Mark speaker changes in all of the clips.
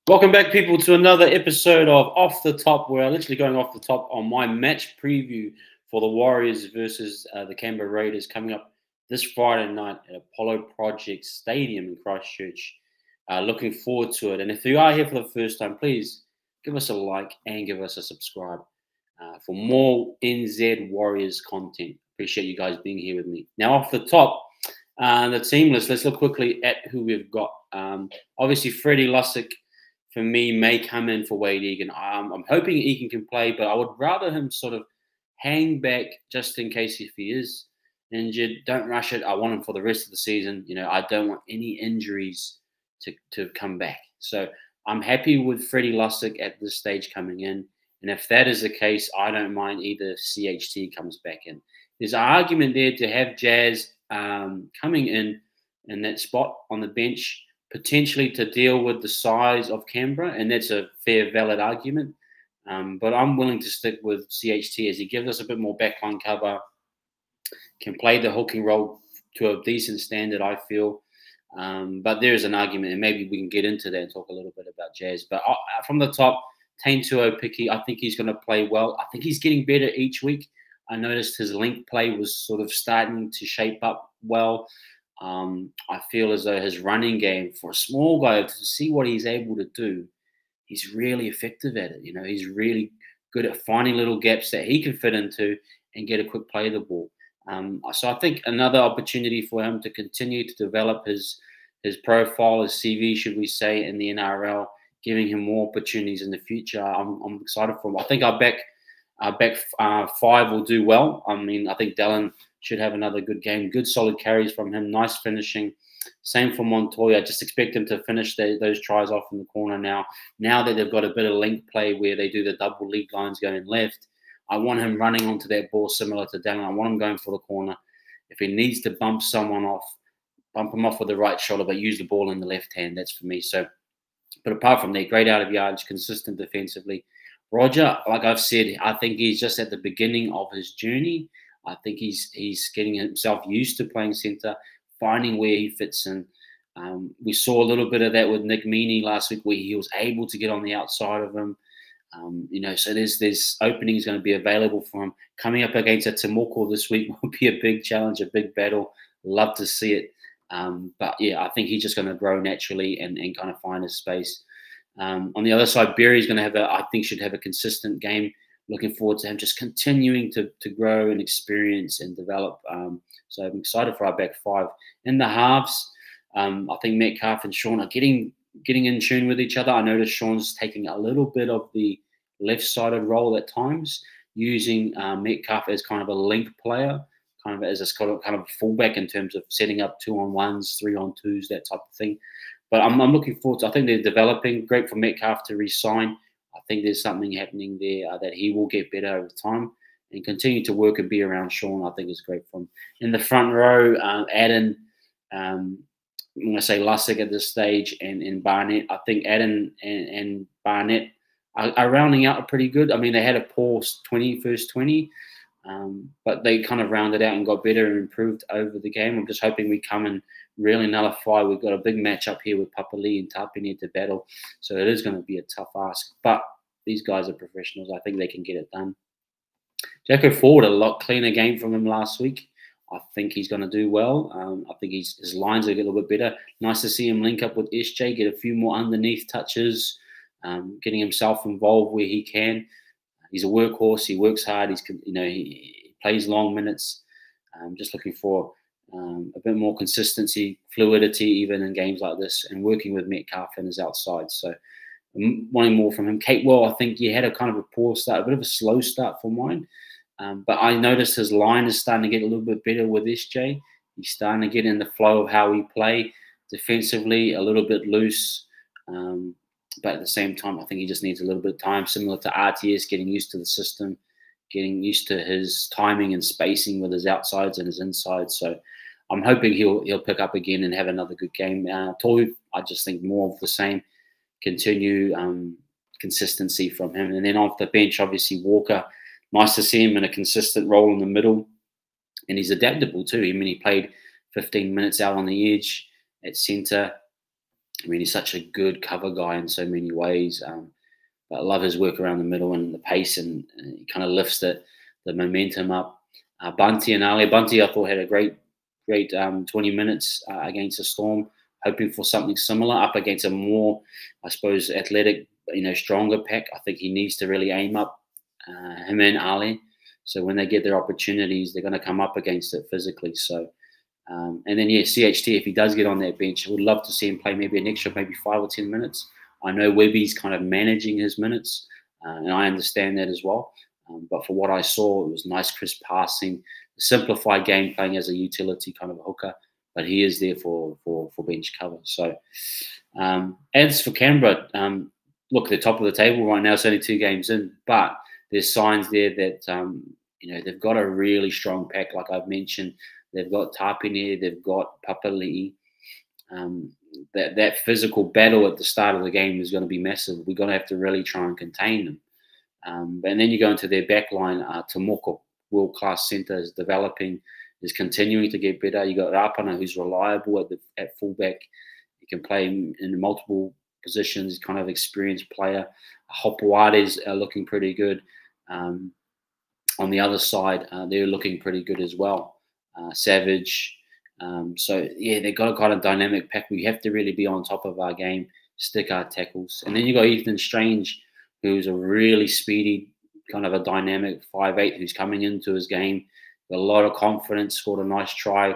Speaker 1: Welcome back, people, to another episode of Off the Top, where I'm literally going off the top on my match preview for the Warriors versus the Canberra Raiders coming up this Friday night at Apollo Project Stadium in Christchurch. Looking forward to it. And if you are here for the first time, please give us a like and give us a subscribe for more NZ Warriors content. Appreciate you guys being here with me. Now, off the top, the team list, let's look quickly at who we've got. Obviously, Freddie Lussick, for me, may come in for Wade Egan. I'm hoping Egan can play, but I would rather him sort of hang back just in case if he is injured. Don't rush it. I want him for the rest of the season. You know, I don't want any injuries to come back. So I'm happy with Freddie Lussick at this stage coming in. And if that is the case, I don't mind either CHT comes back in. There's an argument there to have Jazz coming in that spot on the bench, potentially to deal with the size of Canberra, and that's a fair, valid argument. But I'm willing to stick with CHT as he gives us a bit more backline cover, can play the hooking role to a decent standard, I feel. But there is an argument, and maybe we can get into that and talk a little bit about Jazz. But from the top, Taintuo Piki, I think he's going to play well. I think he's getting better each week. I noticed his link play was sort of starting to shape up well. I feel as though his running game, for a small guy, to see what he's able to do, he's really effective at it. You know, he's really good at finding little gaps that he can fit into and get a quick play of the ball. So I think another opportunity for him to continue to develop his profile, his CV, should we say, in the NRL, giving him more opportunities in the future. I'm excited for him. I think our back five will do well. I mean, I think Dallin should have another good game. Good solid carries from him. Nice finishing. Same for Montoya. Just expect him to finish those tries off in the corner now. Now that they've got a bit of link play where they do the double league lines going left, I want him running onto that ball similar to Dallin. I want him going for the corner. If he needs to bump someone off, bump him off with the right shoulder, but use the ball in the left hand. That's for me. So, but apart from that, great out of yardage, consistent defensively. Roger, like I've said, I think he's just at the beginning of his journey. I think he's getting himself used to playing centre, finding where he fits in. We saw a little bit of that with Nick Meaney last week, where he was able to get on the outside of him. So there's openings going to be available for him. Coming up against a Timoko this week will be a big challenge, a big battle. Love to see it. But yeah, I think he's just going to grow naturally and kind of find his space. On the other side, Berry's going to should have a consistent game. Looking forward to him just continuing to grow and experience and develop. So I'm excited for our back five. In the halves, I think Metcalf and Sean are getting in tune with each other. I noticed Sean's taking a little bit of the left-sided role at times, using Metcalf as kind of a link player, kind of as a kind of fullback in terms of setting up 2-on-1s, 3-on-2s, that type of thing. But I'm looking forward to. I think they're developing. Great for Metcalf to re-sign. I think there's something happening there that he will get better over time and continue to work and be around Sean. I think is great for him. In the front row, Adam, I'm going to say Lussick at this stage, and Barnett. I think Adam and Barnett are rounding out pretty good. I mean, they had a poor first 20, but they kind of rounded out and got better and improved over the game. I'm just hoping we come and really nullify. We've got a big match up here with Papali and Tapine to battle, so it is going to be a tough ask. But these guys are professionals. I think they can get it done. Jacko Ford, a lot cleaner game from him last week. I think he's going to do well. I think his lines are a little bit better. Nice to see him link up with SJ, get a few more underneath touches, getting himself involved where he can. He's a workhorse. He works hard. He plays long minutes. Just looking for a bit more consistency, fluidity, even in games like this, and working with Metcalf and his outside. So wanting more from him. Catewell, I think he had a kind of a poor start, a bit of a slow start for mine. But I noticed his line is starting to get a little bit better with SJ. He's starting to get in the flow of how we play defensively, a little bit loose. But at the same time, I think he just needs a little bit of time, similar to RTS, getting used to the system, getting used to his timing and spacing with his outsides and his insides. So I'm hoping he'll pick up again and have another good game. Tohu, I just think more of the same, continue consistency from him. And then off the bench, obviously Walker, nice to see him in a consistent role in the middle. And he's adaptable too. I mean, he played 15 minutes out on the edge at centre. I mean, he's such a good cover guy in so many ways. But I love his work around the middle and the pace, and he kind of lifts the momentum up. Bunty and Ali. Bunty, I thought, had a great 20 minutes against the Storm, hoping for something similar up against a more, I suppose, athletic, stronger pack. I think he needs to really aim up, him and Ali. So when they get their opportunities, they're going to come up against it physically. So, and then, yeah, CHT, if he does get on that bench, I would love to see him play maybe an extra, maybe 5 or 10 minutes. I know Webby's kind of managing his minutes, and I understand that as well. But for what I saw, it was nice, crisp passing, simplified game, playing as a utility kind of a hooker. But he is there for bench cover. So, as for Canberra, look, they're top of the table right now. It's only 2 games in, but there's signs there that they've got a really strong pack. Like I've mentioned, they've got Tapine, they've got Papali'i. That physical battle at the start of the game is going to be massive. We're going to have to really try and contain them. And then you go into their back line. Tomoko, world-class centre, is developing, is continuing to get better. You got Rapana, who's reliable at fullback. He can play in multiple positions, kind of experienced player. Hopewades are looking pretty good. On the other side, they're looking pretty good as well. Savage. So, yeah, they've got a kind of dynamic pack. We have to really be on top of our game, stick our tackles. And then you got Ethan Strange, who's a really speedy, kind of a dynamic 5'8", who's coming into his game. Got a lot of confidence, scored a nice try.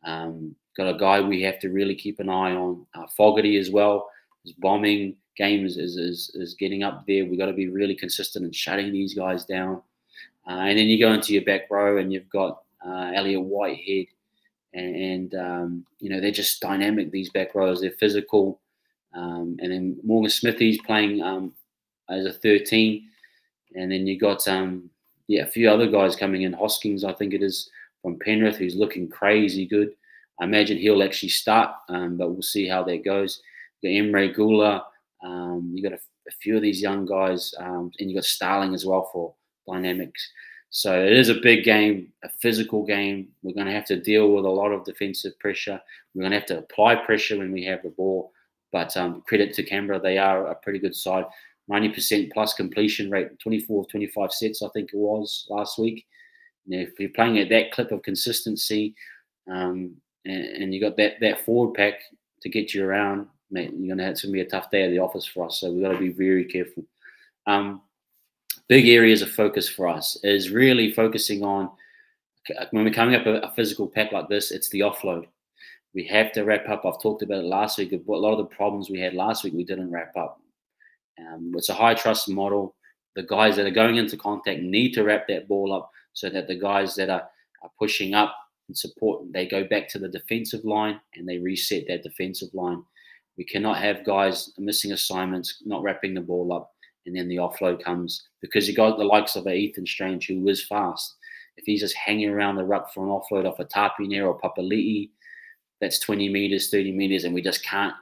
Speaker 1: Got a guy we have to really keep an eye on. Fogarty as well. His bombing game is getting up there. We've got to be really consistent in shutting these guys down. And then you go into your back row and you've got Elliot Whitehead. And they're just dynamic, these back rows. They're physical. And then Morgan Smithy's playing as a 13. And then you got a few other guys coming in. Hoskins, I think it is, from Penrith, who's looking crazy good. I imagine he'll actually start, but we'll see how that goes. You got Emre Gula. You got a few of these young guys, and you got Starling as well for dynamics. So it is a big game, a physical game. We're going to have to deal with a lot of defensive pressure. We're going to have to apply pressure when we have the ball. But credit to Canberra, they are a pretty good side. 90% plus completion rate, 24 of 25 sets, I think it was last week. If you're playing at that clip of consistency, and you got that forward pack to get you around, mate, it's going to be a tough day at the office for us. So we've got to be very careful. Big areas of focus for us is really focusing on, when we're coming up a physical pack like this, it's the offload. We have to wrap up. I've talked about it last week. A lot of the problems we had last week, we didn't wrap up. It's a high trust model. The guys that are going into contact need to wrap that ball up so that the guys that are pushing up and support, they go back to the defensive line and they reset that defensive line. We cannot have guys missing assignments, not wrapping the ball up, and then the offload comes, because you got the likes of Ethan Strange, who is fast. If he's just hanging around the ruck for an offload off a Tapine or Papali'i, that's 20 meters, 30 meters, and we just can't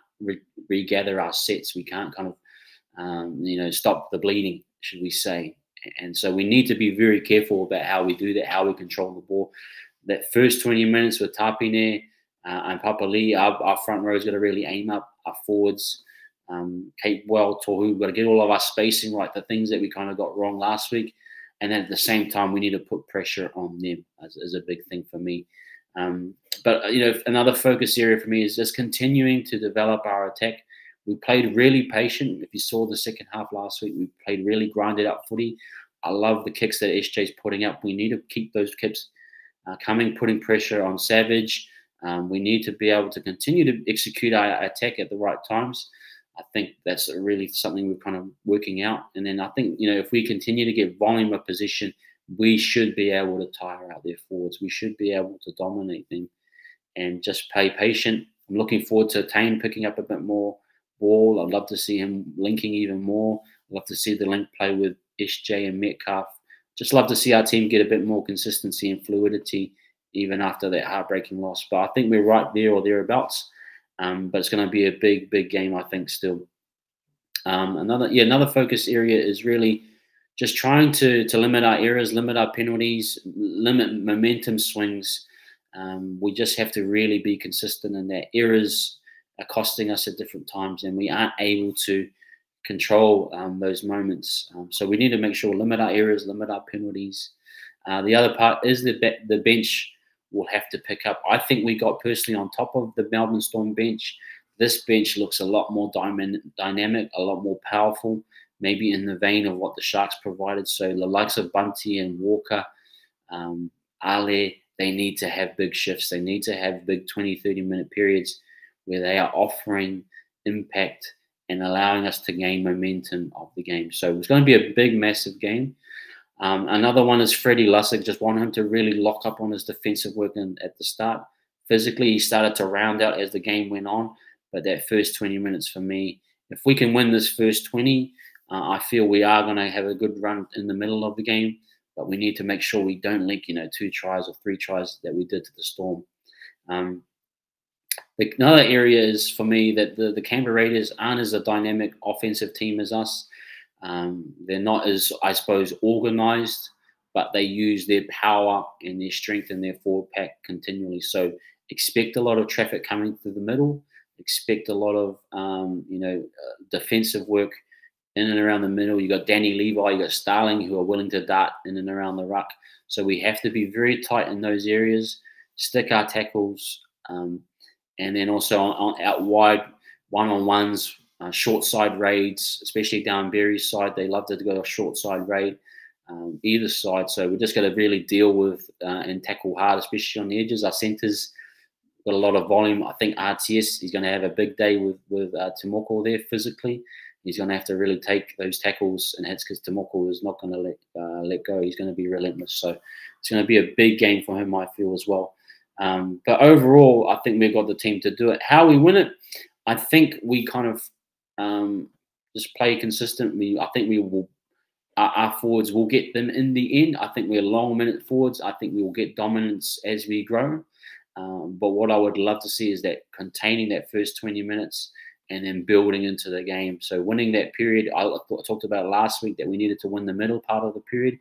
Speaker 1: regather our sets. We can't kind of stop the bleeding, should we say. And so we need to be very careful about how we do that, how we control the ball. That first 20 minutes with Tapine and Papali'i, our front row is going to really aim up. Our forwards, Kate Tohu, we've got to get all of our spacing right, the things that we kind of got wrong last week. And then at the same time, we need to put pressure on them as a big thing for me. But another focus area for me is just continuing to develop our attack. We played really patient. If you saw the second half last week, we played really grinded up footy. I love the kicks that SJ's putting up. We need to keep those kicks coming, putting pressure on Savage. We need to be able to continue to execute our attack at the right times. I think that's really something we're kind of working out. And then I think, if we continue to get volume of position, we should be able to tire out their forwards. We should be able to dominate them and just play patient. I'm looking forward to Tane picking up a bit more ball. I'd love to see him linking even more. I'd love to see the link play with SJ and Metcalf. Just love to see our team get a bit more consistency and fluidity even after that heartbreaking loss. But I think we're right there or thereabouts. But it's going to be a big, big game, I think, still. Another focus area is really just trying to limit our errors, limit our penalties, limit momentum swings. We just have to really be consistent in that. Errors costing us at different times, and we aren't able to control those moments. So we need to make sure limit our errors, limit our penalties. The other part is the bench will have to pick up. I think we got personally on top of the Melbourne Storm bench. This bench looks a lot more dynamic, a lot more powerful, maybe in the vein of what the Sharks provided. So the likes of Bunty and Walker, Ale, they need to have big shifts. They need to have big 20, 30-minute periods where they are offering impact and allowing us to gain momentum of the game. So it's going to be a big, massive game. Another one is Freddie Lussick. Just want him to really lock up on his defensive work at the start. Physically, he started to round out as the game went on, but that first 20 minutes for me, if we can win this first 20, I feel we are going to have a good run in the middle of the game, but we need to make sure we don't link, 2 tries or 3 tries that we did to the Storm. Another area is for me that the Canberra Raiders aren't as a dynamic offensive team as us. They're not as, I suppose, organised, but they use their power and their strength in their forward pack continually. So expect a lot of traffic coming through the middle. Expect a lot of defensive work in and around the middle. You got Danny Levi, you got Starling, who are willing to dart in and around the ruck. So we have to be very tight in those areas, stick our tackles, and then also out wide, one-on-ones, short side raids, especially down Berry's side. They love to go a short side raid, either side. So we're just going to really deal with and tackle hard, especially on the edges. Our centres got a lot of volume. I think RTS, he's going to have a big day with Timoko there physically. He's going to have to really take those tackles and hits because Timoko is not going to let go. He's going to be relentless. So it's going to be a big game for him, I feel, as well. But overall, I think we've got the team to do it. How we win it, I think we kind of just play consistently. I think we will. Our forwards will get them in the end. I think we're long-minute forwards. I think we will get dominance as we grow. But what I would love to see is that containing that first 20 minutes and then building into the game. So winning that period, I talked about last week that we needed to win the middle part of the period.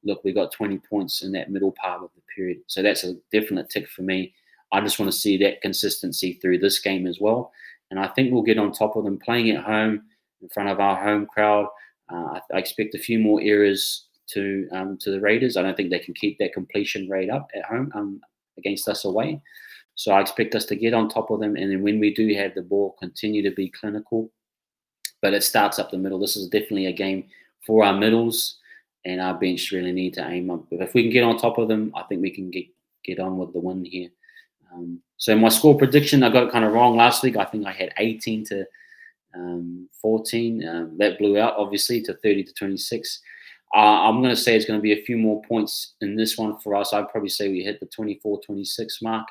Speaker 1: Look, we got 20 points in that middle part of the period. So that's a definite tick for me. I just want to see that consistency through this game as well. And I think we'll get on top of them playing at home in front of our home crowd. I expect a few more errors to the Raiders. I don't think they can keep that completion rate up at home against us away. So I expect us to get on top of them. And then when we do have the ball, continue to be clinical. But it starts up the middle. This is definitely a game for our middles. And our bench really need to aim up. But if we can get on top of them, I think we can get on with the win here. So my score prediction, I got it kind of wrong last week. I think I had 18 to 14. That blew out, obviously, to 30 to 26. I'm going to say it's going to be a few more points in this one for us. I'd probably say we hit the 24-26 mark.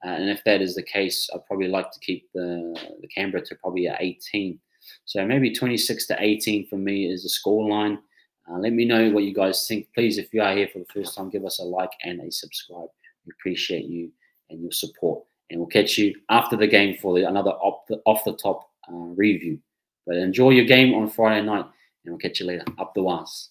Speaker 1: And if that is the case, I'd probably like to keep the Canberra to probably at 18. So maybe 26 to 18 for me is the score line. Let me know what you guys think. Please, if you are here for the first time, give us a like and a subscribe. We appreciate you and your support. And we'll catch you after the game for another off-the-top review. But enjoy your game on Friday night, and we'll catch you later. Up the wahs.